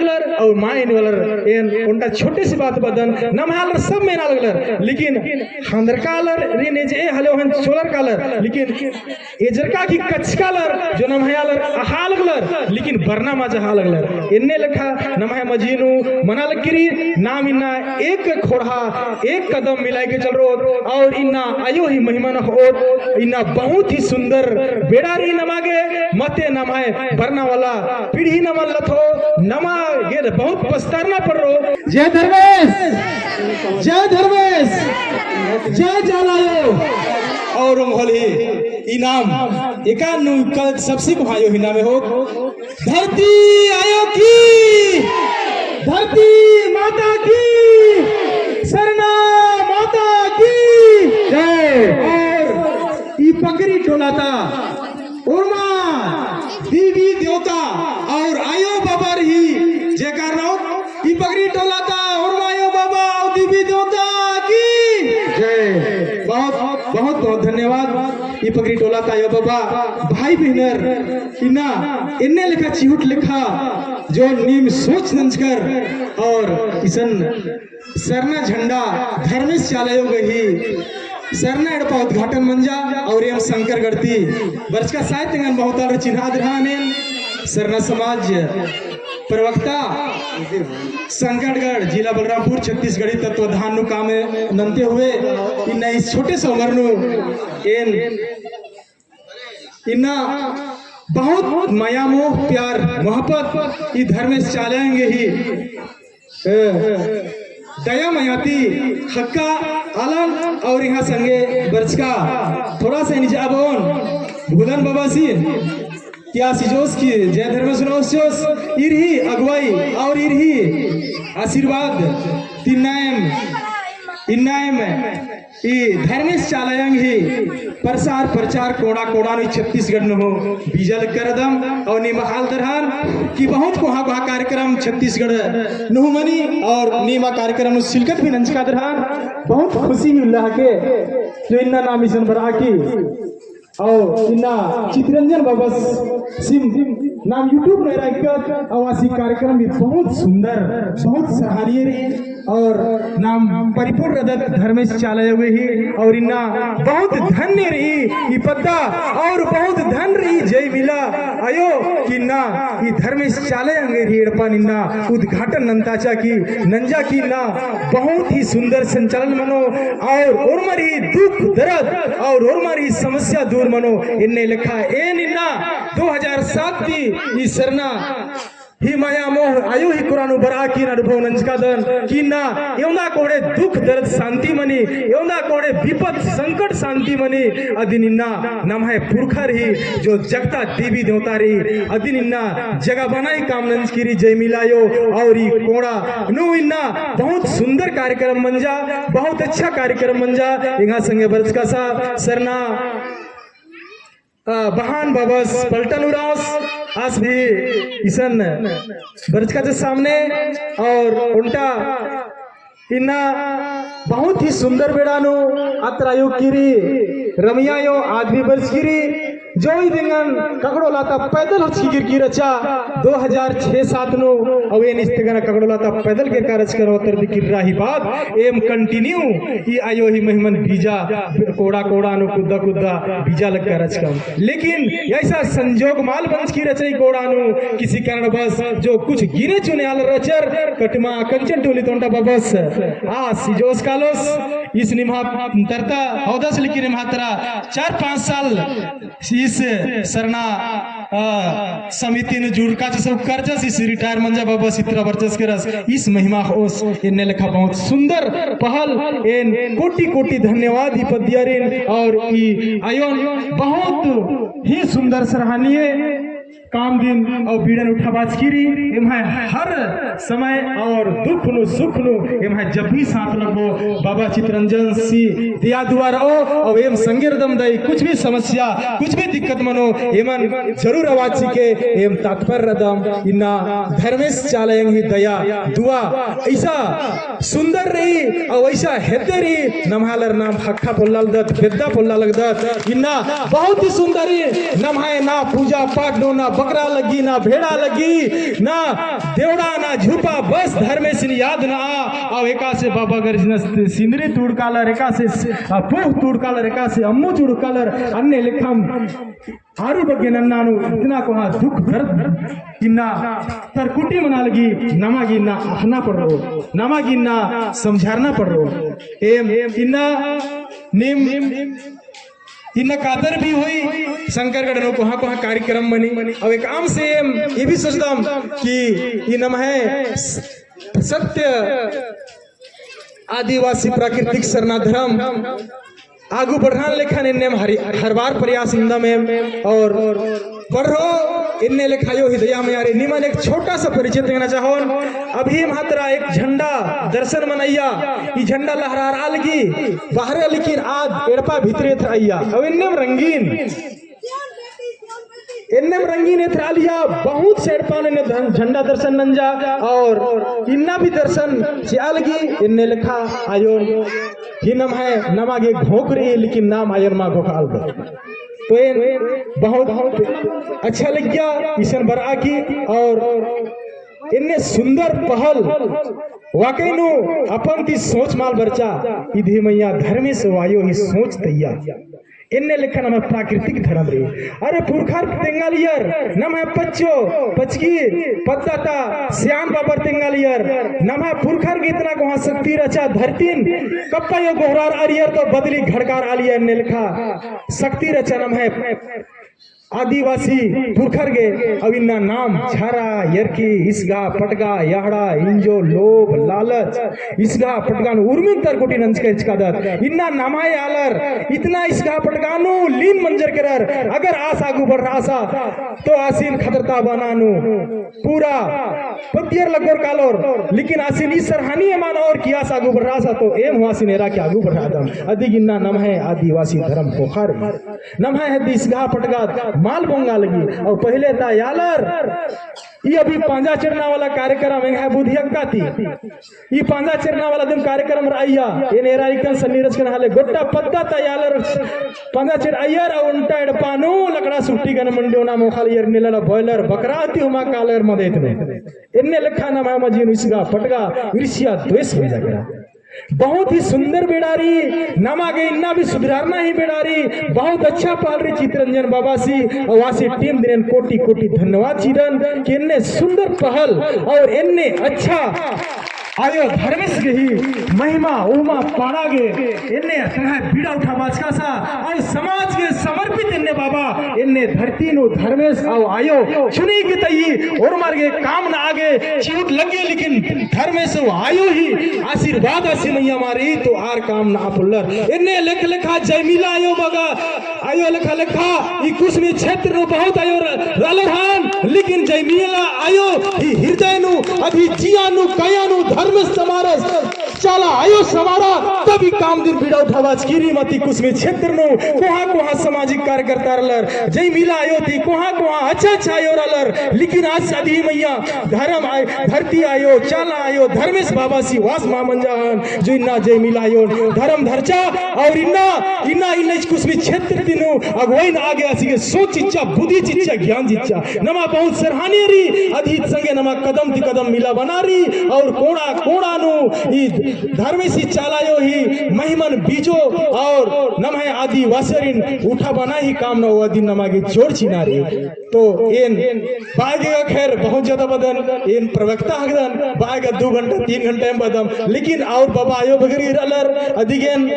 लगलर और my निवलर N उनका छोटे सी बात बदन नमहालर सब में ना लगलर लेकिन हंदर कालर रे ने जे हलो हन सोलर कालर लेकिन एजरका की कच्च कालर जो नमहालर अहा लगलर लेकिन बरना मा जहा लगलर इन्ने लिखा नमहा मजीनु मना लगिरी नाम इन्ना एक खोड़ा एक कदम मिलाए के चल रो और इन्ना आयो ही महिमा न हो इन्ना बहुत ही सुंदर बेड़ारी नमागे मते नमाए बरना वाला पीढ़ी नमल लथो नमा गे बहुत पछताना पड़ रो जय धर्मेश जय जालायो और होली इनाम एकानु कल सबसे को आयो हिना में हो धरती आयो की धरती माता की सरना माता की जय और ई पकड़ी टोलाता उर्मा देवी देवता और आयो बाबा रही जे कारण ई पकड़ी टोलाता उर्मा आयो बाबा और देवी देवता की जय बहुत बहुत बहुत धन्यवाद ई पकड़ी टोलाता आयो बाबा भाई बहनर इना इन्ने लिखा चिहुट लिखा जो नीम सोच नंचकर और किसन सरना झंडा धर्मेश चालयो गही सरना एडपा उद्घाटन मंजा और एम शंकर गढ़ती वर्ष का साहित्य गण बहुत चिन्हाद रहानेन सरना समाज प्रवक्ता संकटगढ़ जिला बलरामपुर छत्तीसगढ़ी तत्वधान नु काम नंते हुए इन्ना इस छोटे से उम्र नु इन्ना बहुत माया मोह प्यार मोहब्बत ई धर्मेश चालेंगे ही दया मयाती हक्का आलम और यहाँ संगे बर्च का थोड़ा सा निजाबोन भूलन बाबा सी क्या सिजोस की जय धर्मेश नोसियोस इरही अगुवाई और इरही आशीर्वाद तिन्नायम इन्नायम ई धर्मेश चालयंग ही प्रसार प्रचार कोड़ा कोड़ा नु छत्तीसगढ़ न हो बीजल करदम और निमहाल दरहान की बहुत कोहा कोहा कार्यक्रम छत्तीसगढ़ नुहमनी और नीमा कार्यक्रम सिलकत भी नंचका दरहान बहुत खुशी अल्लाह के जो इन्ना नाम मिशन बरा की और इन्ना चित्रंजन बाबा सिम नाम यूट्यूब में रखकर आवासी कार्यक्रम भी बहुत सुंदर बहुत सराहनीय और नाम परिपूर्ण रदत धर्मेश चालय हुए ही और इन्ना बहुत धन्य रही पद्दा और बहुत धन रही जय मिला आयो कि ना ई धर्मेश चालय अंगे रेड़पा निन्ना उद्घाटन नंताचा की नंजा की ना बहुत ही सुंदर संचालन मनो और उर्मरी दुख दर्द और उर्मरी समस्या दूर मनो इन्ने लिखा ए निन्ना 2007 की ई सरना ही माया मोह आयु ही कुरानु बरा की अनुभव नंचकादन की ना योना कोड़े दुख दर्द शांति मनी योना कोड़े विपद संकट शांति मनी अदिनिन्ना नम है पुरखा रही जो जगता देवी देवता रही अदिनिन्ना जगह बनाई काम नंचकीरी जय मिलायो और ई कोड़ा नु इन्ना बहुत सुंदर कार्यक्रम मंजा बहुत अच्छा कार्यक्रम मंजा यहाँ संगे बरस का सा सरना बहान बाबस पलटन उरास आज भी इसन बरचका के सामने और उल्टा इन्ना बहुत ही सुंदर बेड़ानु अत्रायो किरी रमियायो आज भी बरचगिरी जो ही दिंगन ककड़ो लाता पैदल हचकी की रचा 2006-7 नो अवेन इस्तेगना ककड़ो लाता पैदल के कारज करो तर दिकिर राही बात एम कंटिन्यू ई आयो ही मेहमान बीजा कोड़ा कोड़ा नो कुद्दा कुद्दा बीजा लग कारज कम लेकिन ऐसा संजोग माल बंच की रचई कोड़ा नो किसी कारण बस जो कुछ गिरे चुने आल रचर कटमा कंचन टोली तोंटा बस आ सिजोस कालोस इस निमा तरता औदस लिखी निमातरा 4-5 साल इस सरना समिति ने जुड़का सब करजस इस रिटायर मंजा बाबा सित्रा वर्चस करस इस महिमा होस इन्ने लिखा बहुत सुंदर पहल इन कोटि कोटि धन्यवाद ही पदियारिन और ई आयोन बहुत ही सुंदर सराहनीय काम दिन और पीड़न उठाबाज कीरी एमहा हर समय और दुख नु सुख नु एमहा जब भी साथ लगो बाबा चित्रंजन सी दिया दुआर ओ और एम संगीर दम दई कुछ भी समस्या कुछ भी दिक्कत मनो एमन जरूर आवाज के एम तात्पर्य रदम इन्ना धर्मेश चालयंग ही दया दुआ ऐसा सुंदर रही और ऐसा हेते रही नमहालर नाम हक्का पोल्लाल दत बेद्दा पोल्ला लगदत इन्ना बहुत ही सुंदर नमहाए ना पूजा पाठ नो ना बकरा लगी ना भेड़ा लगी ना देवड़ा ना झुपा बस धर्मे सिन याद ना आ एका से बाबा गर्जना सिंदरी तुड़कालर एका से पूह तुड़कालर एका से अम्मू तुड़कालर अन्य लिखम आरु बग्गे नन्नानु इतना को हाँ दुख दर्द इन्ना तरकुटी मना लगी नमागी इन्ना अपना पड़ रो नमागी इन्ना समझाना पड़ रो एम इन्ना निम इन्ना कादर भी हुई शंकरगढ़ नो कोहा कार्यक्रम बनी अब एक आम से ये भी सोचता कि ये नम है सत्य आदिवासी प्राकृतिक सरना धर्म आगू बढ़ाने लेखा इन्ने हर बार प्रयास इंदा में और पढ़ो इन्ने लिखायो हृदय में यार निमन एक छोटा सा परिचय देना चाहो अभी मात्रा एक झंडा दर्शन मनैया ये झंडा लहरा रहा लगी बाहर लेकिन आज एड़पा भीतरे था आइया अब इन्ने रंगीन लिया बहुत से ने झंडा दर्शन नंजा और इन्ना भी दर्शन लगी इन्ने लिखा आयो ये नम है नमागे घोक रही लेकिन नाम आयर माँ घोकाल तो बहुत अच्छा लग गया ईशन बरा की और इन्ने सुंदर पहल वाकई नु अपन की सोच माल बरचा इधे मैया धर्मे से वायो ही सोच तैया इन्ने लिखा नम प्राकृतिक धर्म रे अरे पुरखार तेंगालियर नम है पच्चो पचकी पत्ता श्याम बाबर तेंगालियर नम है पुरखार के इतना को शक्ति रचा धरतीन कप्पा यो गोहरार अरियर तो बदली घड़कार आलियर ने लिखा शक्ति रचा नम है आदिवासी पुरखर गे अब इन्ना नाम झारा यरकी इसगा पटगा याहड़ा इंजो लोभ लालच इसगा पटगान उर्मिन तरकोटी नंचके इचकादत इन्ना नामाय आलर इतना इसगा पटगानु लीन मंजर करर अगर आस आगू बढ़ रहा तो आसीन खतरता बनानु पूरा पतियर लगोर कालोर लेकिन आसीन इस सरहानी मान और किया आगू बढ़ रहा तो एम हुआसीन एरा के आगू बढ़ा दम अधिक इन्ना नम है आदिवासी धर्म पोखर नम है इसगा पटगा माल बोंगा लगी और पहले था यालर ये अभी पांजा चढ़ना वाला कार्यक्रम है बुधियक्का थी ये पांजा चढ़ना वाला दिन कार्यक्रम रहिया ये नेरा इकन सन्नीरज के हाले गोट्टा पत्ता था यालर पांजा चढ़ अयर और उल्टा एडपानो लकड़ा सुट्टी गन मंडोना मोखाल यर नेला बॉयलर बकरा थी हुमा कालर मदेत में इन्ने लिखा ना मामा जी इसका फटगा ईर्ष्या द्वेष हो जाएगा बहुत ही सुंदर बेडारी नमागे इन्ना भी सुधारना ही बेडारी बहुत अच्छा पाल रही चित्रंजन बाबा सी और वासी टीम दिन कोटि कोटि धन्यवाद चिरन कि इन्ने सुंदर पहल और इन्ने अच्छा आयो धर्मेश के ही महिमा उमा पाड़ागे इन्ने तरह बीड़ा उठा बाचका सा और समाज के समर्पित इन्ने बाबा इन्ने धरती नो धर्मेश आओ आयो चुनी की तई और मार्गे काम ना आगे चीट लगे लेकिन धर्मेश आयो ही आशीर्वाद आसी मैया मारी तो आर काम ना पुल्लर इन्ने लेख लेखा जयमिला आयो बगा आयो लेखा लेखा ई कुसमी क्षेत्र नो बहुत आयो रलहान लेकिन जयमिला आयो ही हृदय नु अभी जिया नु काया नु धर्म समारस चला आयो समारा तभी काम दिन बीड़ा उठावाज कीरी मती कुसमे क्षेत्र नो कोहा सामाजिक कार्यकर्ता रलर जय मिला आयो थी कोहा अच्छा आयो रलर लेकिन आज शादी मैया धर्म आय धरती आयो चला आयो धर्मेश बाबा सी वास मामंजान जो इन्ना जय मिला आयो धर्म धरचा और इन्ना कुसमे क्षेत्र दिनो अगवाई न आगे आसी के सोच इच्छा बुद्धि इच्छा ज्ञान इच्छा नमा बहुत सराहनीय री अधिक संगे नमा कदम ती कदम मिला बना री और कोड़ा नु धर्मेशी चालायो ही महिमन बीजो और नम है आदिवासीरिन उठा बना ही काम न हुआ दिन नमागे जोड़ चिनारी तो इन बागेगा खैर बहुत ज्यादा बदन इन प्रवक्ता हगदन बागेगा 2 घंटा 3 घंटे में बदम लेकिन और बाबा आयो बगरी रलर अधिगेन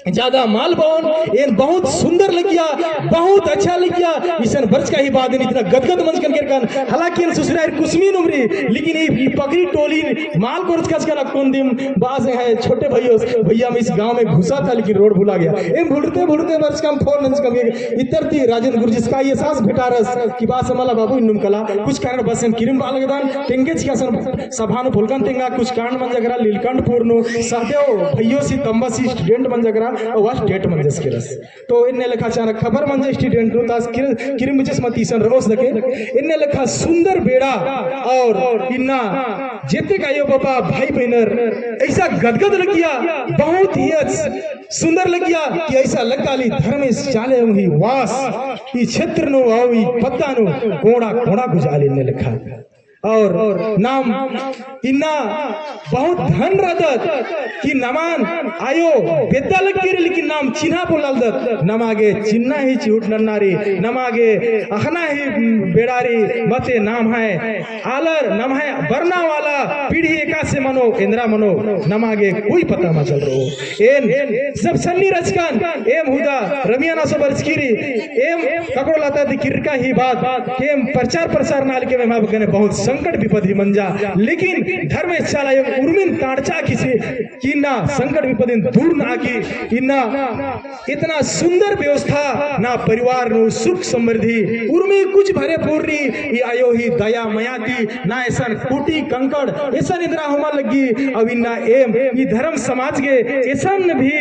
ज्यादा माल बौन इन बहुत सुंदर लगिया बहुत अच्छा लगिया इसन वर्ष का ही बाद इतना गदगद मंच करके हालांकि इन ससुराल कुसमी नुमरी लेकिन ये पगड़ी टोली माल को कचकरा कौन दिन बाज है छोटे भैया में इस गांव में घुसा था लेकिन रोड भुला गया इन भूलते वर्ष कम फोन नंच कम इतर थी राजेंद्र गुरु जिसका ये सांस भेटारस की बात समला बाबू इन्नुम कला कुछ कारण बसन किरिम बालगदान टेंगेज का सन सभानु फुलकन तेंगा कुछ कारण मन जगरा लीलकंठपुर नु सहदेव भैयो सी तंबसी स्टूडेंट मन जगरा और वा स्टेट मन जस के रस तो इन्ने लिखा चार खबर मन स्टूडेंट नु तास किरिम जिस मतीसन रोस दके इन्ने लिखा सुंदर बेड़ा और इन्ना जेते का यो बाबा भाई बहनर ऐसा गदगद लग गया, बहुत ही सुंदर लग गया कि ऐसा लगता ली धर्मेश चाले ही वास ई क्षेत्र नो आओ ई पत्ता नो कोड़ा कोड़ा गुजाले ने लिखा और नाम इन्ना बहुत धन रदत कि नमान आयो बेदा लग के लेकिन नाम चिन्हा बोलाल दत नमागे चिन्ना ही चिहुट नन्नारी नमागे अखना ही बेड़ारी मते नाम है आलर नम है बरना वाला पीढ़ी एका से मनो इंद्रा मनो नमागे कोई पता म चल रो एन सब सन्नी रचकन एम हुदा रमियाना सबर स्किरी एम ककड़ो लाता दी किरका ही बात एम प्रचार प्रसार नाल के में बगने बहुत संकट विपद ही मंजा लेकिन धर्मेश चाला उर्मिन कांडचा किसी किन्ना संकट विपदिन दूर ना की इन्ना इतना सुंदर व्यवस्था ना परिवार नु सुख समृद्धि उर्मी कुछ भरे पूर्णी ये आयो ही दया मयाती ना ऐसा कोटी कंकड़ ऐसा निद्रा होमा लगी अब इन्ना एम ये धर्म समाज के ऐसा भी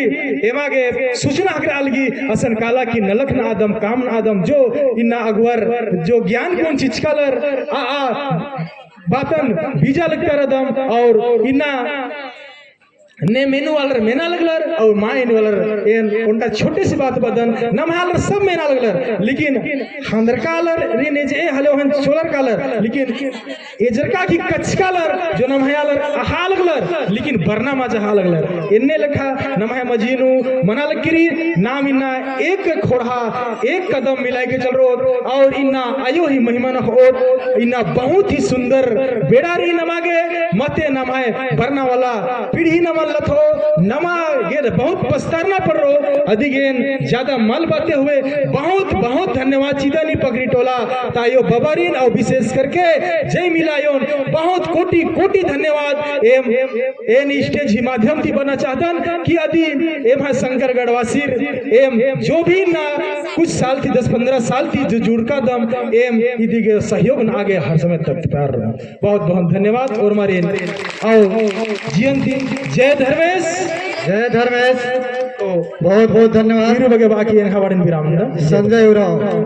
एमागे सूचना करा लगी असन काला की नलख ना आदम काम ना आदम जो इन्ना अगवर जो ज्ञान कौन चीज कलर बातन बीजा लगता रदम और इन्ना ने मेनू वालर मेना लगलर और माँ इन वालर एन उनका छोटे सी बात बदन नम हालर सब मेना लगलर लेकिन हंदर कालर रे ने जे हलो हन छोलर कालर लेकिन एजरका की कच्च कालर जो नम हालर हा लगलर लेकिन बरना माजा हा लगलर इन्ने लखा नम है मजीनू मना लगरी नाम इन्ना एक खोड़ा एक कदम मिलाए के चल रो और इन्ना आयो ही महिमा न हो इन्ना बहुत ही सुंदर बेड़ारी नमागे मते नमाए बरना वाला पीढ़ी नमा लथो नमा गेर बहुत पछताना पड़ रो अधिगेन ज्यादा मल बाते हुए बहुत बहुत धन्यवाद चिदानी पगड़ी टोला तायो बबारीन और विशेष करके जय मिलायोन बहुत कोटि कोटि धन्यवाद एम एन स्टेज ही माध्यम थी बना चाहतन कि अदी एम है शंकर गढ़वासीर एम जो भी ना कुछ साल थी 10-15 साल थी जो जुड़का दम एम इदी के सहयोग न आगे हर समय तक प्यार बहुत बहुत धन्यवाद और मारे आओ जीवन थी जय धर्मेश तो बहुत बहुत धन्यवाद बाकी विराम संजय उराव।